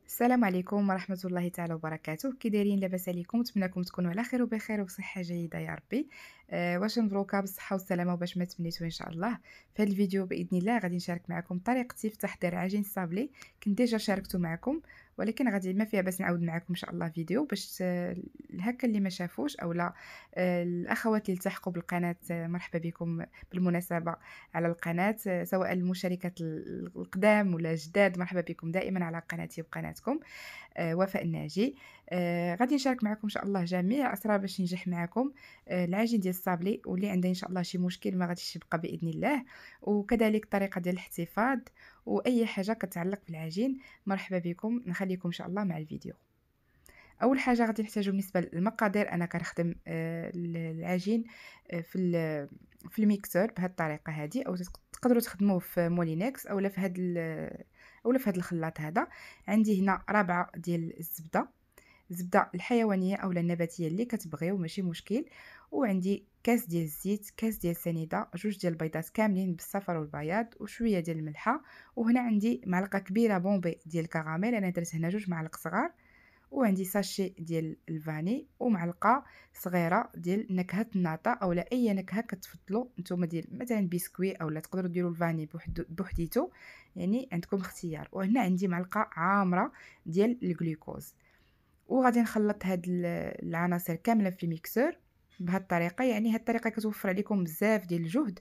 السلام عليكم ورحمة الله تعالى وبركاته، كي دايرين؟ لاباس عليكم؟ نتمنىكم تكونوا على خير وبخير وبصحة جيدة يا ربي. واش مبروكة بالصحة والسلامة وباش ما تمنيتو إن شاء الله. في هذا الفيديو بإذن الله غادي نشارك معكم طريقتي في تحضير عجين الصابلي. كنت ديجا شاركته معكم، ولكن غادي ما فيها باس نعاود معكم إن شاء الله فيديو باش هكا اللي ما شافوش أولا الأخوات اللي التحقوا بالقناة. مرحبا بكم بالمناسبة على القناة، سواء المشاركات القدام ولا الجداد، مرحبا بكم دائما على قناتي وقناتكم. وفاء الناجي. غادي نشارك معكم إن شاء الله جميع أسرار باش ينجح معكم العجين ديال الصابلي، واللي عنده إن شاء الله شي مشكل ما غاديش يبقى بإذن الله، وكذلك الطريقة ديال الاحتفاظ وأي حاجة كتعلق بالعجين. مرحبا بكم، نخليكم إن شاء الله مع الفيديو. أول حاجة غادي نحتاجو بالنسبة للمقادير، أنا كنخدم العجين في الميكسور بهذه الطريقة هذه، أو تقدروا تخدموه في مولينكس أولا في هذا أولا في هذا الخلاط هذا. عندي هنا ربعة ديال الزبدة الحيوانية أولا النباتية اللي كتبغيو، ماشي مشكل. وعندي كاس ديال الزيت، كاس ديال السنيدة، جوج ديال البيضات كاملين بالصفر والبياض، وشوية ديال الملحة. وهنا عندي معلقة كبيرة بومبي ديال الكراميل، أنا درت هنا جوج معالق صغار. وعندي ساشي ديال الفاني ومعلقه صغيره ديال نكهه الناطا اولا اي نكهه كتفضلوا نتوما، ديال مثلا بسكوي اولا تقدروا ديروا الفاني بوحديته، يعني عندكم اختيار. وهنا عندي معلقه عامره ديال الجلوكوز. وغادي نخلط هاد العناصر كامله في الميكسور بهذه الطريقه. يعني هاد الطريقه كتوفر عليكم بزاف ديال الجهد،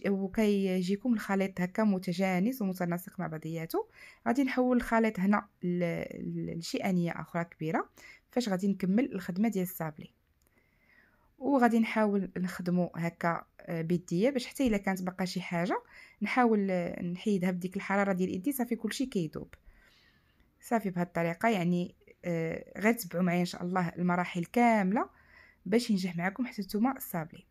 وكيجيكم الخليط هكا متجانس ومتناسق مع بعضياته. غادي نحول الخليط هنا لشي انيه اخرى كبيره فاش غادي نكمل الخدمه ديال الصابلي. وغادي نحاول نخدمو هكا بيديه، باش حتى الا كانت باقا شي حاجه نحاول نحيدها بديك الحراره ديال ايدي. صافي كلشي كيذوب صافي بهذه الطريقه. يعني غير تبعوا معايا ان شاء الله المراحل كامله باش ينجح معكم حتى نتوما الصابلي.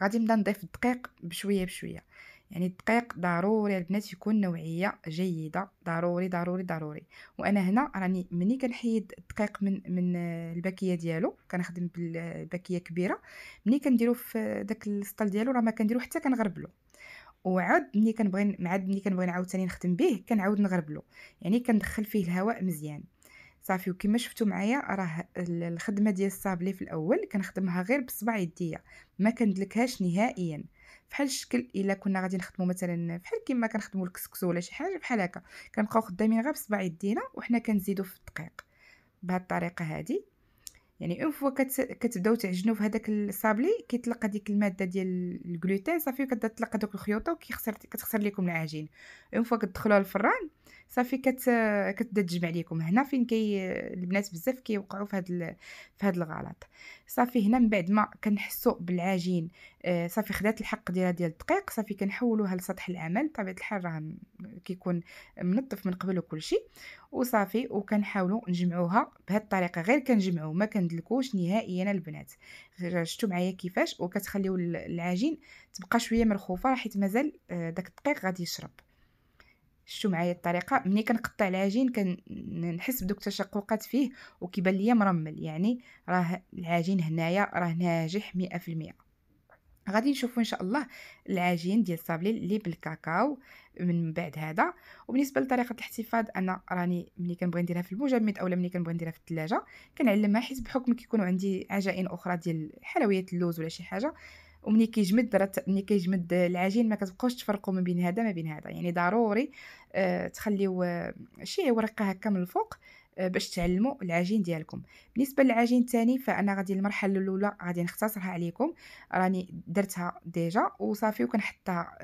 غادي نبدا نضيف الدقيق بشويه بشويه. يعني الدقيق ضروري البنات يكون نوعيه جيده، ضروري ضروري ضروري. وانا هنا راني ملي كنحيد الدقيق من الباكيه ديالو، كنخدم بالباكيه كبيره. ملي كنديرو في داك السطل ديالو راه ما كنديرو حتى كنغربلو. وعاد ملي كنبغي عاوتاني نخدم به كنعاود نغربلو، يعني كندخل فيه الهواء مزيان. صافي. وكما شفتوا معايا راه الخدمه ديال الصابلي في الاول كنخدمها غير بصبع يديا، ما كندلكهاش نهائيا. بحال الشكل الا كنا غادي نخدموا مثلا بحال كيما كنخدموا الكسكسو ولا شي حاجه بحال هكا، كنبقاو خدامين غير بصبع يدينا وحنا كنزيدوا في الدقيق بهذه الطريقه هذه. يعني اون فوا كتبداو تعجنوا في هذاك الصابلي كيطلق هذيك الماده ديال الجلوتين، صافي كتبدا تطلق هذوك الخيوطه كتخسر لكم العجين. اون فوا كتدخلوها الفران صافي كتبدا تجمع لكم. هنا فين البنات بزاف كيوقعوا في هذا الغلط. صافي هنا من بعد ما كنحسوا بالعجين صافي خدات الحق ديال الدقيق، صافي كنحولوها لسطح العمل. بطبيعه الحال راه كيكون منظف من قبل وكل شيء. وصافي وكنحاولوا نجمعوها بهذه الطريقه، غير كنجمعوا ما كندلكوش نهائيا البنات. شفتوا معايا كيفاش؟ وكتخليو العجين تبقى شويه مرخوفه حيت مازال داك الدقيق غادي يشرب. شفتوا معايا الطريقه؟ ملي كنقطع العجين كنحس بدوك التشققات فيه وكيبان ليا مرمل، يعني راه العجين هنايا راه ناجح 100%. غادي نشوفوا ان شاء الله العجين ديال الصابلي اللي بالكاكاو من بعد هذا. وبالنسبه لطريقه الاحتفاظ، انا راني ملي كنبغي نديرها في المجمد اولا ملي كنبغي نديرها في الثلاجه كنعلمها، حيت بحكم كيكونوا عندي عجائن اخرى ديال حلويات اللوز ولا شي حاجه، وملي كيجمد العجين ما كتبقاوش تفرقوا ما بين هذا ما بين هذا. يعني ضروري تخليو شي ورقه هكا من الفوق باش تعلموا العجين ديالكم. بالنسبه للعجين الثاني فانا غادي المرحله الاولى غادي نختصرها عليكم، راني درتها ديجا وصافي. وكنحطها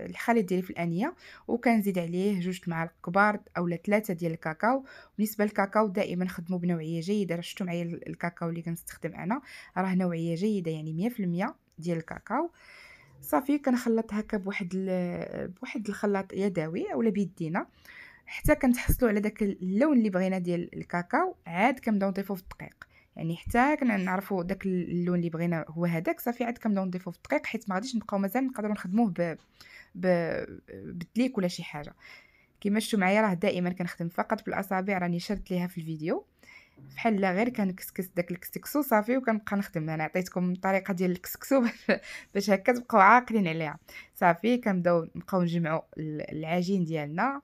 الخليط ديالي في الانيه، وكنزيد عليه جوج معالق كبار اولا 3 ديال الكاكاو. بالنسبه للكاكاو دائما خدموا بنوعيه جيده. شفتوا معايا الكاكاو اللي كنستخدم انا راه نوعيه جيده، يعني 100% ديال الكاكاو. صافي كنخلط هكا بواحد الخلاط يدوي اولا بيدينا حتى كنتحصلوا على داك اللون اللي بغينا ديال الكاكاو. عاد كنبداو نضيفوه في الدقيق، يعني حتى نعرفوا داك اللون اللي بغينا هو هذاك. صافي عاد كنبداو نضيفوه في الدقيق، حيت ما غاديش نبقاو مازال نقدروا نخدموه ب... بالدليك ولا شي حاجه. كما شفتوا معايا راه دائما كنخدم فقط بالاصابع، راني شرت ليها في الفيديو بحال لا غير كنكسكس داك الكسكسو صافي وكنبقى نخدم. انا عطيتكم الطريقه ديال الكسكسو باش هكا تبقاو عاقلين عليها. صافي كنبداو نبقاو نجمعوا العجين ديالنا،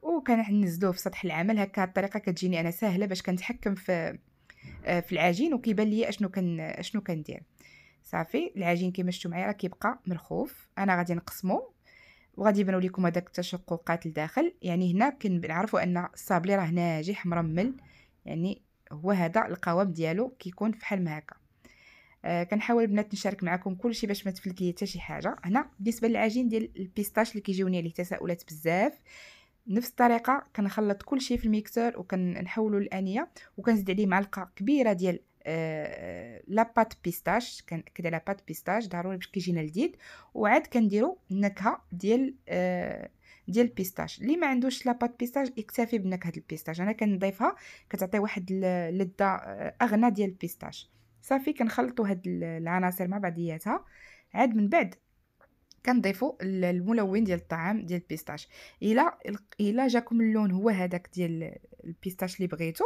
وكننزلوه في سطح العمل. هكا هاد الطريقة كتجيني أنا ساهلة باش كنتحكم في العجين وكيبان ليا اشنو كندير. صافي العجين كيما شفتوا معايا راه كيبقى مرخوف. انا غادي نقسمو وغادي يبانوا لكم هذاك التشققات لداخل. يعني هنا كنعرفوا ان الصابلي راه ناجح مرمل، يعني هو هذا القوام ديالو كيكون فحال ما هكا. كنحاول البنات نشارك معكم كلشي باش ما تفلت لي حتى شي حاجه. هنا بالنسبه للعجين ديال البيستاش اللي كيجيوني عليه تساؤلات بزاف، نفس الطريقه كنخلط كلشي في الميكسور وكنحولوا للانيه وكنزيد عليه معلقه كبيره ديال لاباط بيستاش. كنأكد على بات بيستاش ضروري باش كيجينا لذيذ. وعاد كنديروا النكهه ديال البيستاش. اللي ما عندوش لاباط بيستاش يكتفي بنكهه البيستاش، انا كنضيفها كتعطي واحد اللذه اغنى ديال البيستاش. صافي كنخلطوا هاد العناصر مع بعضياتها. عاد من بعد كنضيفوا الملون ديال الطعام ديال البيستاش. الا جاكم اللون هو هذاك ديال البيستاش اللي بغيتو،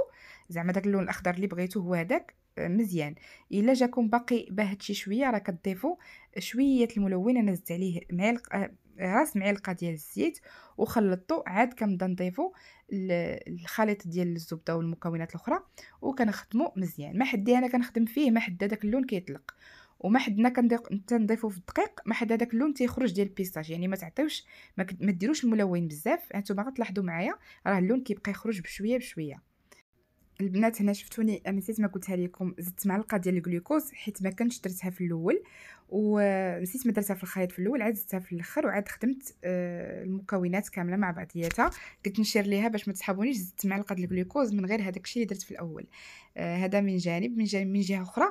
زعما داك اللون الاخضر اللي بغيتو هو هذاك، مزيان. الا جاكم باقي باهت شي شويه راه كتضيفوا شويه الملون. انا زدت عليه راس معلقه ديال الزيت وخلطته. عاد كنبدا نضيفو الخليط ديال الزبده والمكونات الاخرى وكنخدمو مزيان. ما حدي انا كنخدم فيه ما حد هذاك اللون كيطلق، وما حدنا كنضيفو في الدقيق ما حد هذاك اللون تيخرج ديال البيستاش. يعني ما تعطيوش ما ديروش الملون بزاف. انتما غتلاحظوا معايا راه اللون كيبقى يخرج بشويه بشويه. البنات هنا شفتوني نسيت ما قلتها لكم، زدت معلقه ديال الجلوكوز حيت ما كنتش درتها في الاول ونسيت ما درتها في الخليط في الاول، عاد زدتها في الاخر وعاد خدمت المكونات كامله مع بعضياتها. قلت نشير ليها باش ما تصحابونيش زدت معلقه ديال الجلوكوز من غير هذاك الشيء اللي درت في الاول. هذا من جانب. من جهه اخرى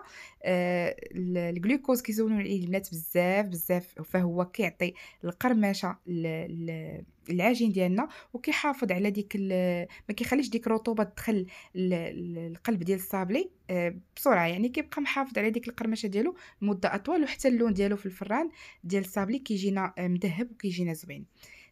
الجلوكوز كيزولوا عليه البنات بزاف بزاف، فهو كيعطي القرمشه العجين ديالنا وكيحافظ على ما كيخليش ديك الرطوبه تدخل القلب ديال الصابلي بسرعه. يعني كيبقى محافظ على ديك القرمشه ديالو مده اطول، وحتى اللون ديالو في الفران ديال الصابلي كيجينا مذهب وكيجينا زوين.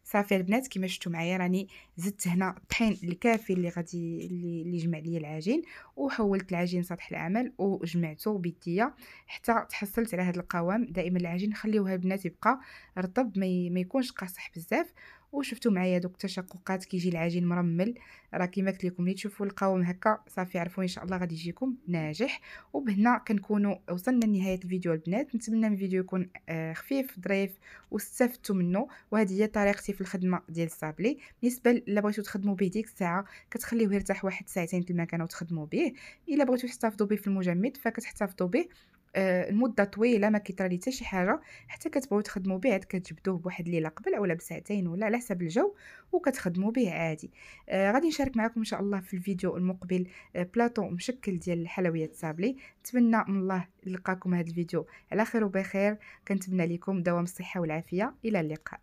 صافي البنات كما شفتوا معايا راني زدت هنا الطحين الكافي اللي جمع لي العجين، وحولت العجين سطح العمل وجمعته بيديا حتى تحصلت على هذا القوام. دائما العجين خليوها البنات يبقى رطب ما يكونش قاصح بزاف. وشفتوا معايا دوك التشققات كيجي العجين مرمل. راه كيما قلت لكم ملي تشوفوا القوام هكا صافي عرفوا ان شاء الله غادي يجيكم ناجح. وبهنا كنكونوا وصلنا لنهايه الفيديو البنات. نتمنى الفيديو يكون خفيف ظريف واستفدتوا منه. وهذه هي طريقتي في الخدمه ديال الصابلي. بالنسبه الا بغيتوا تخدموا به ديك الساعه كتخليوه يرتاح واحد ساعتين في المكانه وتخدموا به. الا بغيتوا تحتفظوا به في المجمد فكتحتفظوا به المده طويله ما كيطرى لي حتى شي حاجه. حتى كتبغيو تخدموا به عاد كتجبدوه بواحد الليله قبل اولا بساعتين ولا على حسب الجو وكتخدموا به عادي. غادي نشارك معكم ان شاء الله في الفيديو المقبل بلاطو مشكل ديال الحلويات صابلي. نتمنى من الله نلقاكم هذا الفيديو على خير وبخير. كنتمنى لكم دوام الصحه والعافيه. الى اللقاء.